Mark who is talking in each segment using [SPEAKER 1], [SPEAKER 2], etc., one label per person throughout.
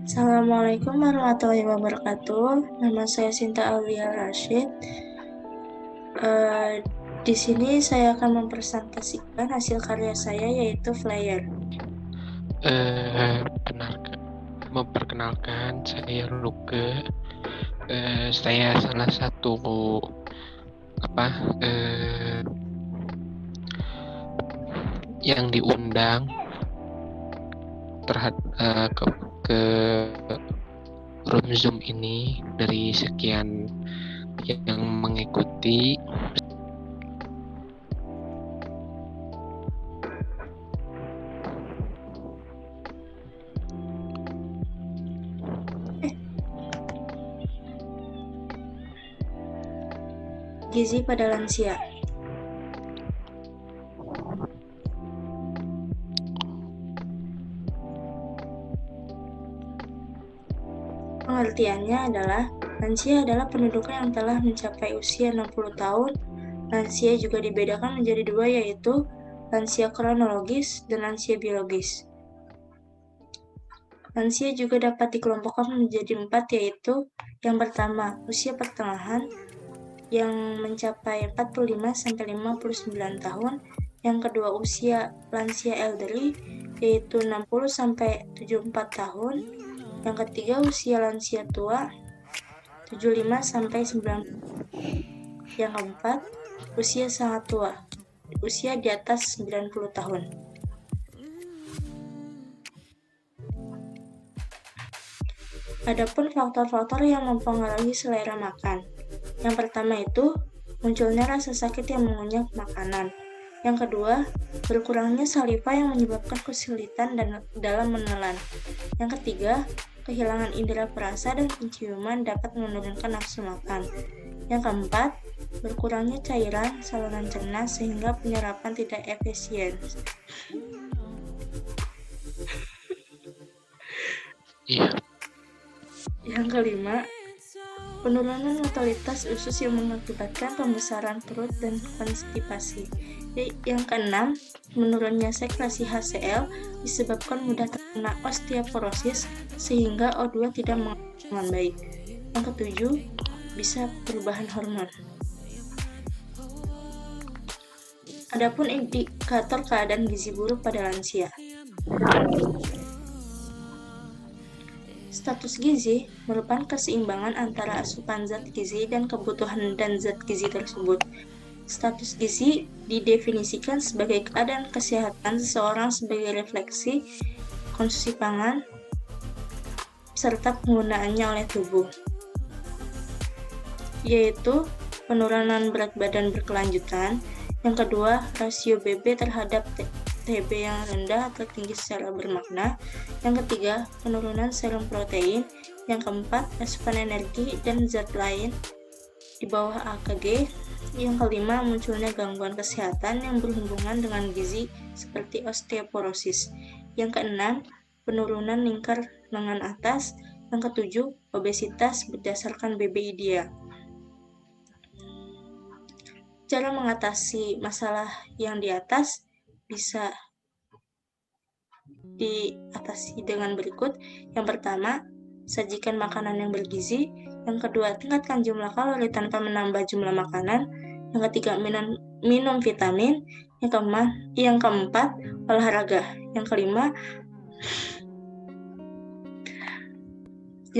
[SPEAKER 1] Assalamualaikum warahmatullahi wabarakatuh. Nama saya Sinta Aulia Rashid. Di sini saya akan mempresentasikan hasil karya saya yaitu flyer.
[SPEAKER 2] Memperkenalkan, saya Luke. Saya salah satu yang diundang ke room Zoom ini dari sekian yang mengikuti.
[SPEAKER 1] Gizi pada lansia. Pengertiannya adalah, lansia adalah penduduk yang telah mencapai usia 60 tahun. Lansia juga dibedakan menjadi dua, yaitu lansia kronologis dan lansia biologis. Lansia juga dapat dikelompokkan menjadi 4, yaitu yang pertama, usia pertengahan yang mencapai 45-59 tahun. Yang kedua, usia lansia elderly yaitu 60-74 tahun. Yang ketiga, usia lansia tua 75-90. Yang keempat, usia sangat tua, usia di atas 90 tahun. Adapun faktor-faktor yang mempengaruhi selera makan. Yang pertama itu, munculnya rasa sakit yang mengunyah makanan. Yang kedua, berkurangnya saliva yang menyebabkan kesulitan dalam menelan. Yang ketiga, kehilangan indera perasa dan penciuman dapat menurunkan nafsu makan. Yang keempat, berkurangnya cairan saluran cerna sehingga penyerapan tidak efisien. Yang kelima, penurunan motalitas usus yang mengakibatkan pembesaran perut dan konstipasi. Yang keenam, menurunnya sekresi HCl disebabkan mudah terkena osteoporosis sehingga O2 tidak mengalir dengan baik. Yang ketujuh, bisa perubahan hormon. Adapun indikator keadaan gizi buruk pada lansia. Status gizi merupakan keseimbangan antara asupan zat gizi dan kebutuhan dan zat gizi tersebut. Status gizi didefinisikan sebagai keadaan kesehatan seseorang sebagai refleksi konsumsi pangan serta penggunaannya oleh tubuh, yaitu penurunan berat badan berkelanjutan. Yang kedua, rasio BB terhadap TB yang rendah atau tinggi secara bermakna. Yang ketiga, penurunan serum protein. Yang keempat, asupan energi dan zat lain di bawah AKG. Yang kelima, munculnya gangguan kesehatan yang berhubungan dengan gizi seperti osteoporosis. Yang keenam, penurunan lingkar lengan atas. Yang ketujuh, obesitas berdasarkan BB ideal. Cara mengatasi masalah yang di atas bisa diatasi dengan berikut. Yang pertama, sajikan makanan yang bergizi. Yang kedua, tingkatkan jumlah kalori tanpa menambah jumlah makanan. Yang ketiga, minum vitamin. Yang keempat, olahraga. Yang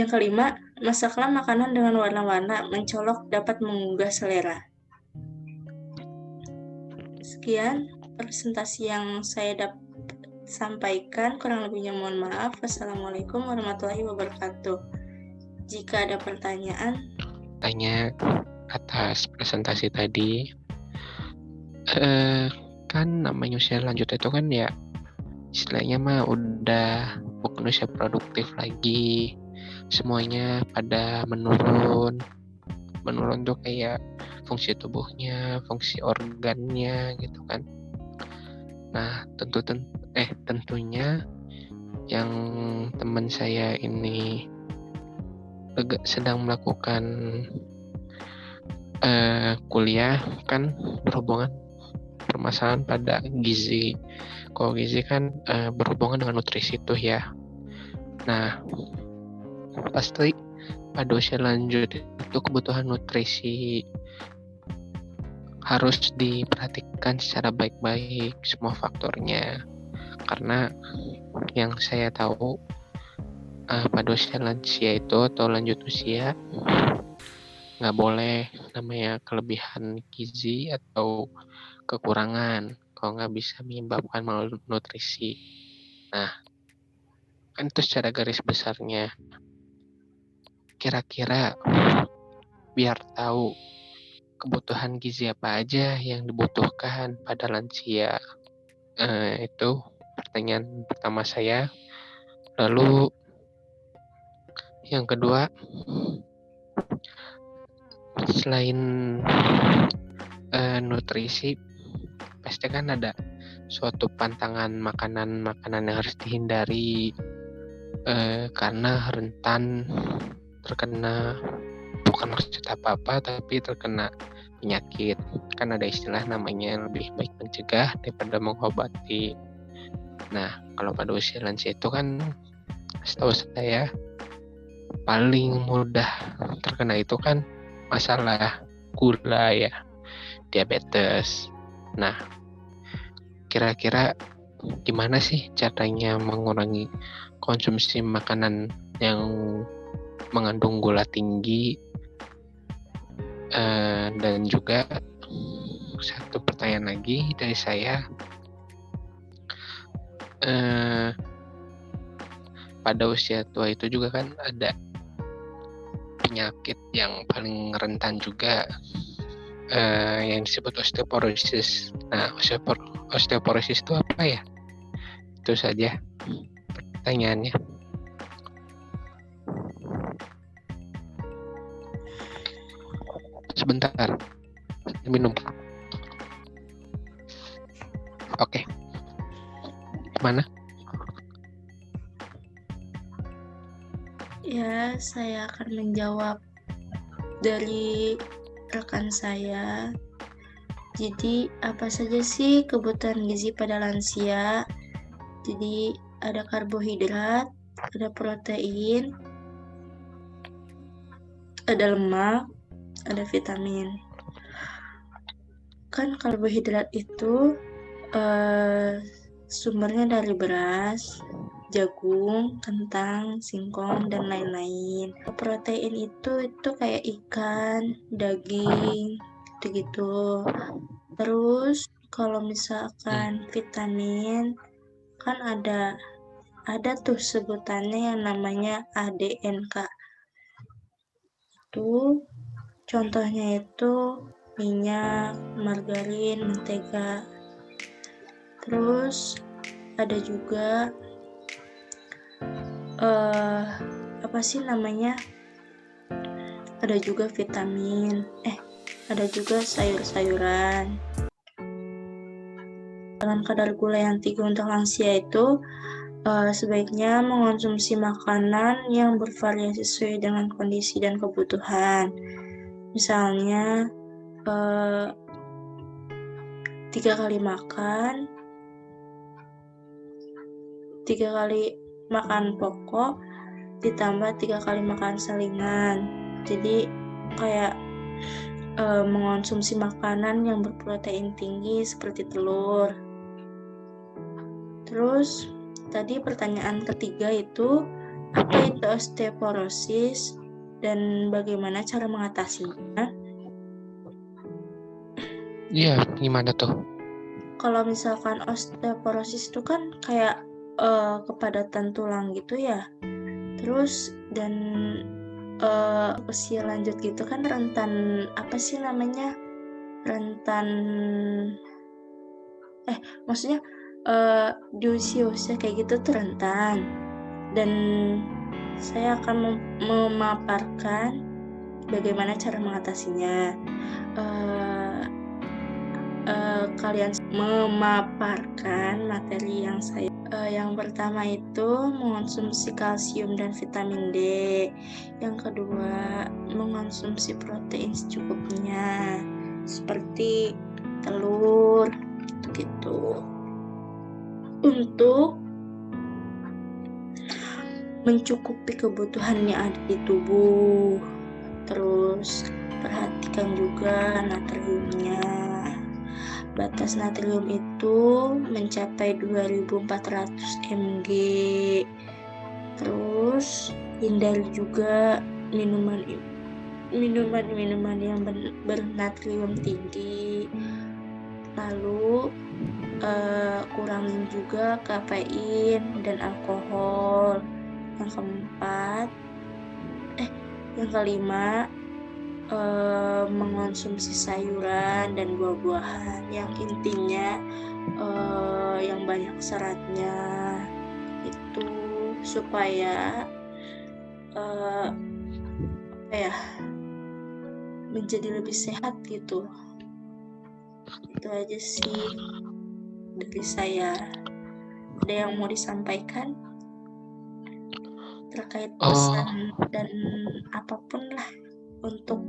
[SPEAKER 1] kelima, masaklah makanan dengan warna-warna mencolok dapat menggugah selera. Sekian presentasi yang saya dapat sampaikan, kurang lebihnya mohon maaf. Wassalamualaikum warahmatullahi wabarakatuh. Jika ada pertanyaan,
[SPEAKER 2] tanya atas presentasi tadi. Kan namanya usia lanjut itu kan ya istilahnya mah udah bukan usia produktif lagi, semuanya pada menurun tuh kayak fungsi tubuhnya, fungsi organnya gitu kan. Nah tentunya yang teman saya ini sedang melakukan kuliah kan berhubungan permasalahan pada gizi. Kalau gizi kan berhubungan dengan nutrisi tuh ya. Nah pasti pada usia lanjut itu kebutuhan nutrisi harus diperhatikan secara baik-baik semua faktornya. Karena yang saya tahu pada usia lansia itu atau lanjut usia nggak boleh namanya kelebihan gizi atau kekurangan kalau nggak bisa menyebabkan malnutrisi. Nah, kan itu secara garis besarnya. Kira-kira biar tahu kebutuhan gizi apa aja yang dibutuhkan pada lansia. Itu pertanyaan pertama saya. Lalu yang kedua, selain nutrisi, pasti kan ada suatu pantangan makanan-makanan yang harus dihindari karena rentan terkena, bukan maksud apa-apa, tapi terkena penyakit. Kan ada istilah namanya lebih baik mencegah daripada mengobati. Nah, kalau pada usia lansia itu kan setahu saya paling mudah terkena itu kan masalah gula ya, diabetes. Nah, kira-kira gimana sih caranya mengurangi konsumsi makanan yang mengandung gula tinggi? Dan juga satu pertanyaan lagi dari saya, pada usia tua itu juga kan ada penyakit yang paling rentan juga yang disebut osteoporosis. Nah, osteoporosis itu apa ya? Itu saja pertanyaannya. Sebentar, minum. Oke. Gimana?
[SPEAKER 1] Ya, saya akan menjawab dari rekan saya. Jadi, apa saja sih kebutuhan gizi pada lansia? Jadi, ada karbohidrat, ada protein, ada lemak, ada vitamin. Kan karbohidrat itu sumbernya dari beras, jagung, kentang, singkong, dan lain-lain. Protein itu kayak ikan, daging, gitu-gitu. Terus kalau misalkan vitamin, kan ada tuh sebutannya yang namanya ADNK. Itu contohnya itu minyak, margarin, mentega. Terus ada juga apa sih namanya? Ada juga vitamin. Ada juga sayur-sayuran. Dengan kadar gula yang tinggi untuk lansia itu sebaiknya mengonsumsi makanan yang bervariasi sesuai dengan kondisi dan kebutuhan. Misalnya 3 kali makan, 3 kali makan pokok ditambah 3 kali makan salingan. Jadi kayak mengonsumsi makanan yang berprotein tinggi seperti telur. Terus tadi pertanyaan ketiga itu apa itu osteoporosis dan bagaimana cara mengatasinya?
[SPEAKER 2] Iya, gimana tuh?
[SPEAKER 1] Kalau misalkan osteoporosis itu kan kayak kepadatan tulang gitu ya. Terus dan usia lanjut gitu kan rentan apa sih namanya? Rentan maksudnya di usia kayak gitu tuh rentan. Dan saya akan memaparkan bagaimana cara mengatasinya. Kalian memaparkan materi yang saya yang pertama itu mengonsumsi kalsium dan vitamin D. Yang kedua, mengonsumsi protein secukupnya seperti telur gitu. Untuk mencukupi kebutuhan yang ada di tubuh. Terus perhatikan juga natriumnya. Batas natrium itu mencapai 2400 mg. Terus hindari juga minuman yang bernatrium tinggi. Lalu kurangin juga kafein dan alkohol. Yang kelima, mengonsumsi sayuran dan buah-buahan yang intinya yang banyak seratnya, itu supaya menjadi lebih sehat gitu. Itu aja sih dari saya. Ada yang mau disampaikan terkait pesan dan apapun lah untuk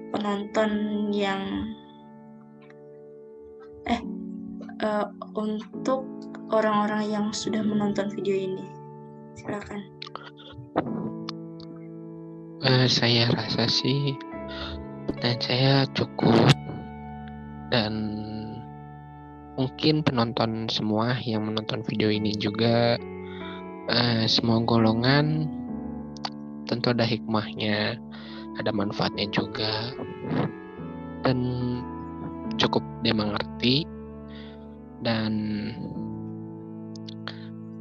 [SPEAKER 1] penonton yang untuk orang-orang yang sudah menonton video ini? Silakan.
[SPEAKER 2] Saya rasa sih pertanyaan saya cukup, dan mungkin penonton semua yang menonton video ini juga semua golongan tentu ada hikmahnya, ada manfaatnya juga, dan cukup dia mengerti. Dan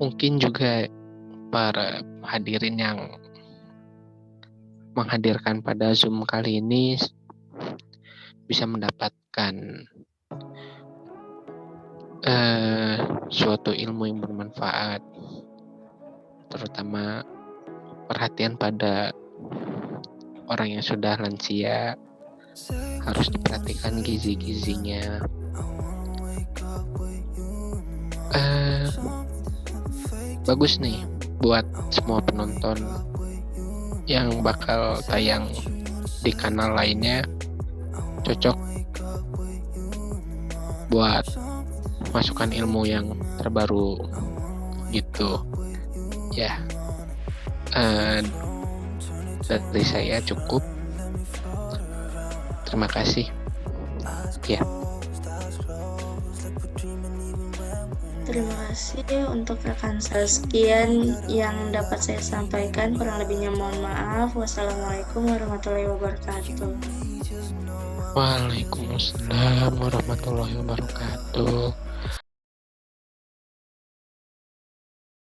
[SPEAKER 2] mungkin juga para hadirin yang menghadirkan pada Zoom kali ini bisa mendapatkan suatu ilmu yang bermanfaat, terutama perhatian pada orang yang sudah lansia, harus diperhatikan gizi-gizinya. Bagus nih buat semua penonton yang bakal tayang di kanal lainnya, cocok buat masukan ilmu yang terbaru gitu ya. Dari saya cukup, terima kasih ya.
[SPEAKER 1] Terima kasih untuk rekan saya. Sekian yang dapat saya sampaikan, kurang lebihnya mohon maaf. Wassalamualaikum warahmatullahi wabarakatuh.
[SPEAKER 2] Waalaikumsalam warahmatullahi wabarakatuh.